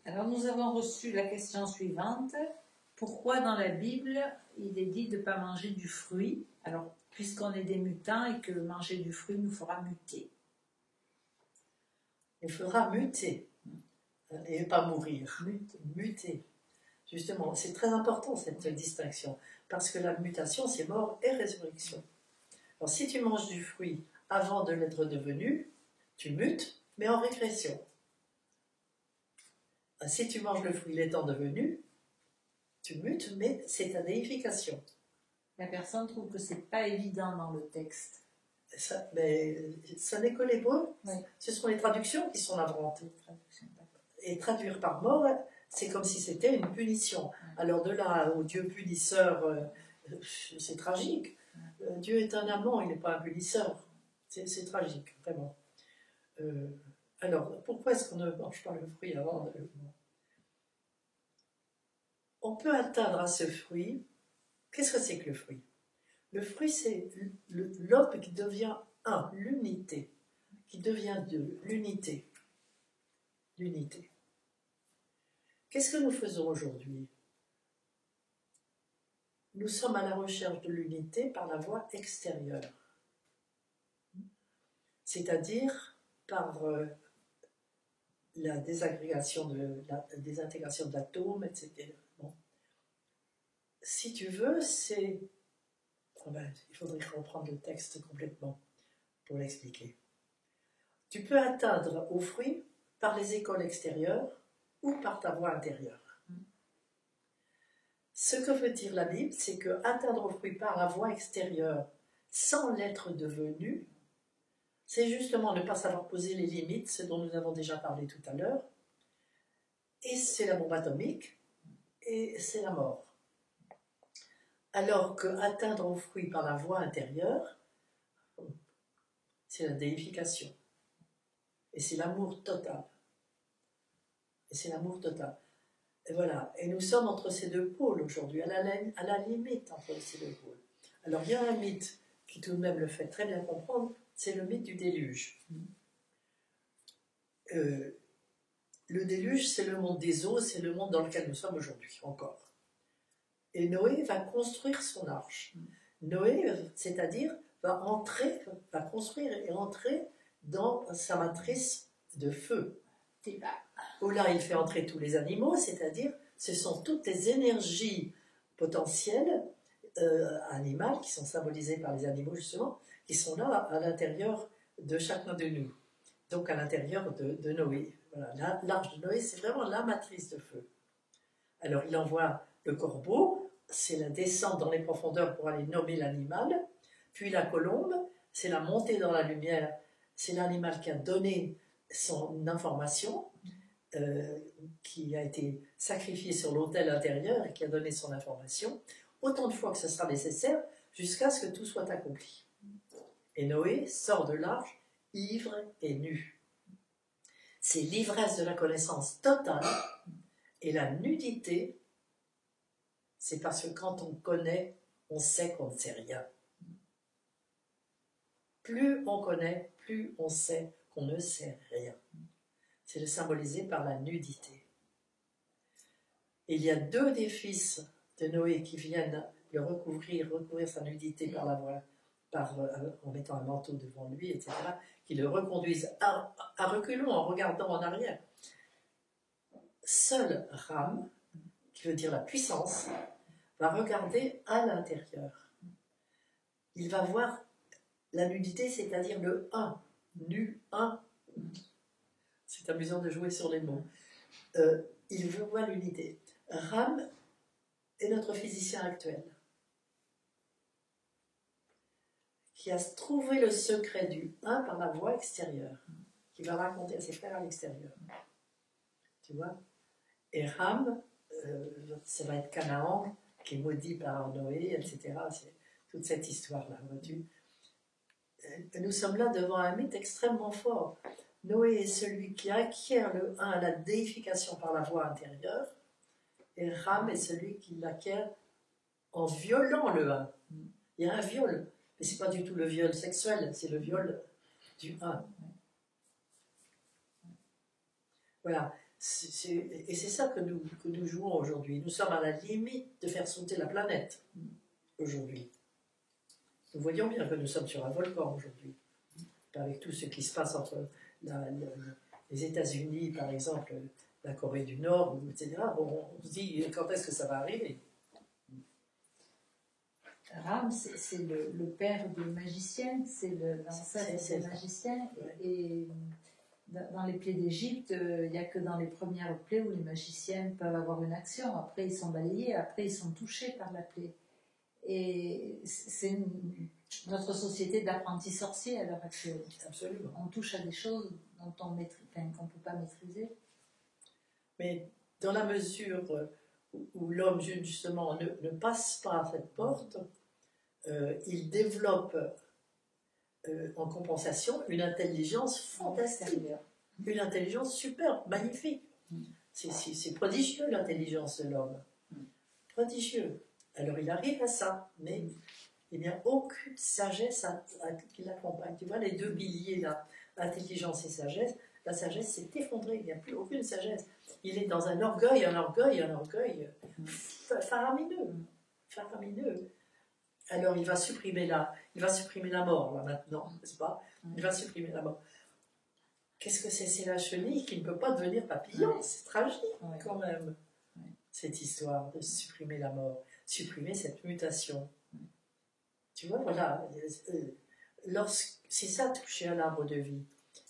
Alors nous avons reçu la question suivante. Pourquoi dans la Bible il est dit de ne pas manger du fruit? Alors, puisqu'on est des mutants et que manger du fruit nous fera muter. Il faudra muter et pas mourir. Muter. Justement, c'est très important cette distinction. Parce que la mutation, c'est mort et résurrection. Alors si tu manges du fruit avant de l'être devenu, tu mutes, mais en régression. Si tu manges le fruit l'étant devenu, tu mutes, mais c'est ta déification. La personne trouve que c'est pas évident dans le texte. Ça n'est que l'hébreu. Oui. Ce sont les traductions qui sont navantes. Et traduire par mort, c'est comme si c'était une punition. Oui. Alors de là au Dieu punisseur, c'est tragique. Dieu est un amant, il n'est pas un punisseur. C'est tragique, vraiment. Alors, pourquoi est-ce qu'on ne mange pas le fruit avant de... On peut atteindre à ce fruit. Qu'est-ce que c'est que le fruit? Le fruit, c'est l'homme qui devient un, l'unité, qui devient deux, l'unité. L'unité. Qu'est-ce que nous faisons aujourd'hui? Nous sommes à la recherche de l'unité par la voie extérieure, c'est-à-dire par la désagrégation, la désintégration de l'atome, etc. Bon. Si tu veux, c'est... il faudrait reprendre le texte complètement pour l'expliquer. Tu peux atteindre au fruit par les écoles extérieures ou par ta voie intérieure. Ce que veut dire la Bible, c'est que atteindre au fruit par la voie extérieure sans l'être devenu, c'est justement ne pas savoir poser les limites, ce dont nous avons déjà parlé tout à l'heure, et c'est la bombe atomique, et c'est la mort. Alors que atteindre au fruit par la voie intérieure, c'est la déification. Et c'est l'amour total. Et c'est l'amour total. Et voilà. Et nous sommes entre ces deux pôles aujourd'hui, à la limite entre ces deux pôles. Alors il y a un mythe qui tout de même le fait très bien comprendre, c'est le mythe du déluge. Le déluge, c'est le monde des eaux, c'est le monde dans lequel nous sommes aujourd'hui, encore. Et Noé va construire son arche. Noé, c'est-à-dire, va construire et entrer dans sa matrice de feu. Où là, il fait entrer tous les animaux, c'est-à-dire, ce sont toutes les énergies potentielles animales, qui sont symbolisées par les animaux, justement, qui sont là, à l'intérieur de chacun de nous. Donc, à l'intérieur de Noé. Voilà, l'arche de Noé, c'est vraiment la matrice de feu. Alors, il envoie le corbeau, c'est la descente dans les profondeurs pour aller nommer l'animal, puis la colombe, c'est la montée dans la lumière, c'est l'animal qui a donné son information, qui a été sacrifié sur l'autel intérieur et qui a donné son information, autant de fois que ce sera nécessaire, jusqu'à ce que tout soit accompli. Et Noé sort de l'arche, ivre et nu. C'est l'ivresse de la connaissance totale, et la nudité, c'est parce que quand on connaît, on sait qu'on ne sait rien. Plus on connaît, plus on sait qu'on ne sait rien. C'est symbolisé par la nudité. Et il y a deux des fils de Noé qui viennent le recouvrir sa nudité par la voie, en mettant un manteau devant lui, etc., qui le reconduisent à reculons, en regardant en arrière. Seul Ram, qui veut dire la puissance, va regarder à l'intérieur. Il va voir la nudité, c'est-à-dire le un, nu, un. C'est amusant de jouer sur les mots. Il voit l'unité. Ram est notre physicien actuel, qui a trouvé le secret du un par la voie extérieure, qui va raconter à ses frères à l'extérieur. Tu vois? Et Ram, ça va être Canaan, qui est maudit par Noé, etc. C'est toute cette histoire-là, vois-tu. Nous sommes là devant un mythe extrêmement fort. Noé est celui qui acquiert le 1 à la déification par la voie intérieure, et Ram est celui qui l'acquiert en violant le 1. Il y a un viol, mais ce n'est pas du tout le viol sexuel, c'est le viol du 1. Voilà. Et c'est ça que nous jouons aujourd'hui. Nous sommes à la limite de faire sauter la planète aujourd'hui. Nous voyons bien que nous sommes sur un volcan aujourd'hui, avec tout ce qui se passe entre les États-Unis, par exemple, la Corée du Nord, etc. On se dit, quand est-ce que ça va arriver? Ram, c'est le père des magiciens, c'est l'ancêtre des magiciens. Ouais. Et dans les plaies d'Égypte, il n'y a que dans les premières plaies où les magiciens peuvent avoir une action. Après, ils sont balayés, après, ils sont touchés par la plaie. Et c'est notre société d'apprentis sorciers à l'heure actuelle. Absolument. On touche à des choses dont qu'on ne peut pas maîtriser. Mais dans la mesure où l'homme, justement, ne passe pas cette porte, il développe en compensation une intelligence fantastique, une intelligence superbe, magnifique. C'est prodigieux l'intelligence de l'homme, prodigieux. Alors il arrive à ça, mais il n'y a aucune sagesse qui l'accompagne. Tu vois, les deux piliers là, intelligence et sagesse, la sagesse s'est effondrée, il n'y a plus aucune sagesse. Il est dans un orgueil faramineux, faramineux. Alors il va supprimer la mort là maintenant, n'est-ce pas? Il va supprimer la mort. Qu'est-ce que c'est? C'est la chenille qui ne peut pas devenir papillon. C'est tragique quand même, cette histoire de supprimer la mort, supprimer cette mutation. Tu vois, voilà, c'est ça toucher à l'arbre de vie.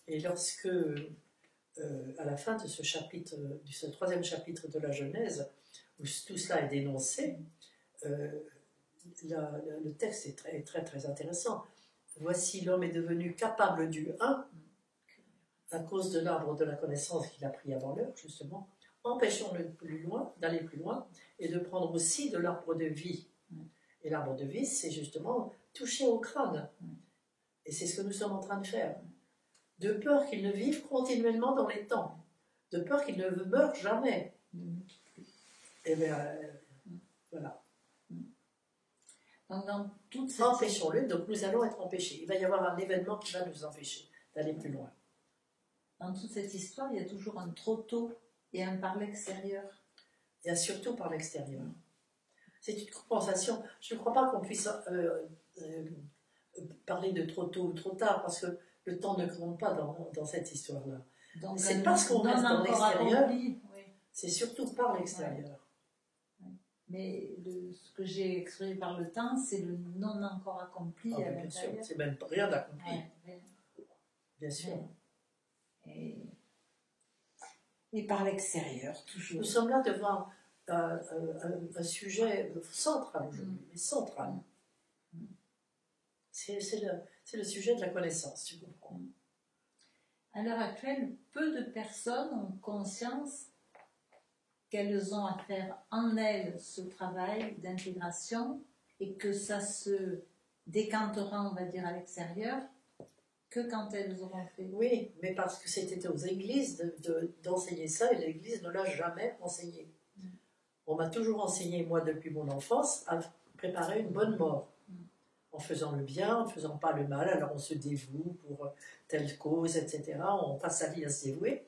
Et lorsque, à la fin de ce chapitre, de ce 3e chapitre de la Genèse, où tout cela est dénoncé, le texte est très, très, très intéressant. Voici, l'homme est devenu capable du 1 à cause de l'arbre de la connaissance qu'il a pris avant l'heure, justement, empêchons-le d'aller plus loin et de prendre aussi de l'arbre de vie. Et l'arbre de vie, c'est justement toucher au crâne. Et c'est ce que nous sommes en train de faire. De peur qu'il ne vive continuellement dans les temps. De peur qu'il ne meure jamais. Et bien, voilà. Empêchons-le, donc nous allons être empêchés. Il va y avoir un événement qui va nous empêcher d'aller plus loin. Dans toute cette histoire, il y a toujours un trop tôt et un par l'extérieur. Il y a surtout par l'extérieur. C'est une compensation. Je ne crois pas qu'on puisse parler de trop tôt ou trop tard, parce que le temps ne compte pas dans cette histoire-là. C'est parce qu'on reste dans l'extérieur, c'est surtout par l'extérieur. Mais ce que j'ai exprimé par le temps, c'est le non encore accompli à l'intérieur. Bien sûr, c'est même rien d'accompli. Bien sûr. Et par l'extérieur, toujours. Nous sommes là devant un sujet central aujourd'hui, mais central. C'est le sujet de la connaissance, tu comprends. À l'heure actuelle, peu de personnes ont conscience qu'elles ont à faire en elles ce travail d'intégration et que ça se décantera, on va dire, à l'extérieur que quand elles auront fait. Oui, mais parce que c'était aux églises d'enseigner ça, et l'église ne l'a jamais enseigné. On m'a toujours enseigné, moi, depuis mon enfance, à préparer une bonne mort. En faisant le bien, en ne faisant pas le mal, alors on se dévoue pour telle cause, etc. On passe sa vie à se dévouer,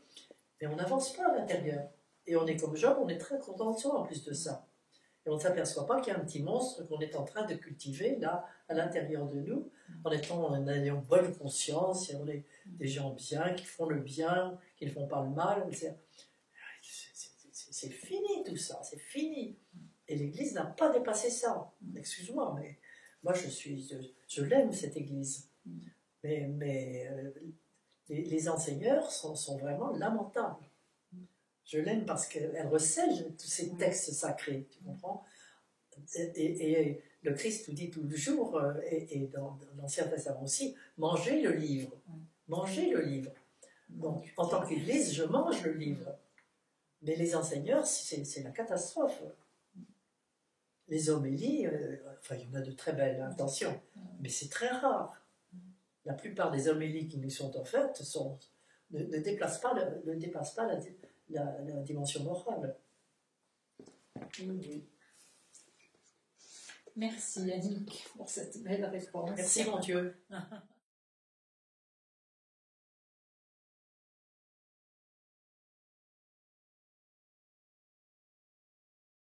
mais on n'avance pas à l'intérieur. Et on est comme Job, on est très content de soi en plus de ça. Et on ne s'aperçoit pas qu'il y a un petit monstre qu'on est en train de cultiver là, à l'intérieur de nous, en ayant bonne conscience, et on est des gens bien, qui font le bien, qui ne font pas le mal. C'est fini tout ça, c'est fini. Et l'Église n'a pas dépassé ça. Excuse-moi, mais moi je l'aime cette Église. Mais les enseigneurs sont vraiment lamentables. Je l'aime parce qu'elle recèle tous ces textes sacrés, tu comprends? Et le Christ nous dit tout le jour, et dans l'Ancien Testament aussi, mangez le livre. Mangez le livre. Donc, en tant qu'Église, je mange le livre. Mais les enseigneurs, c'est la catastrophe. Les homélies, enfin, il y en a de très belles intentions, mais c'est très rare. La plupart des homélies qui nous sont offertes ne dépassent pas la dimension morale. Oui. Merci Yannick pour cette belle réponse. Merci mon Dieu.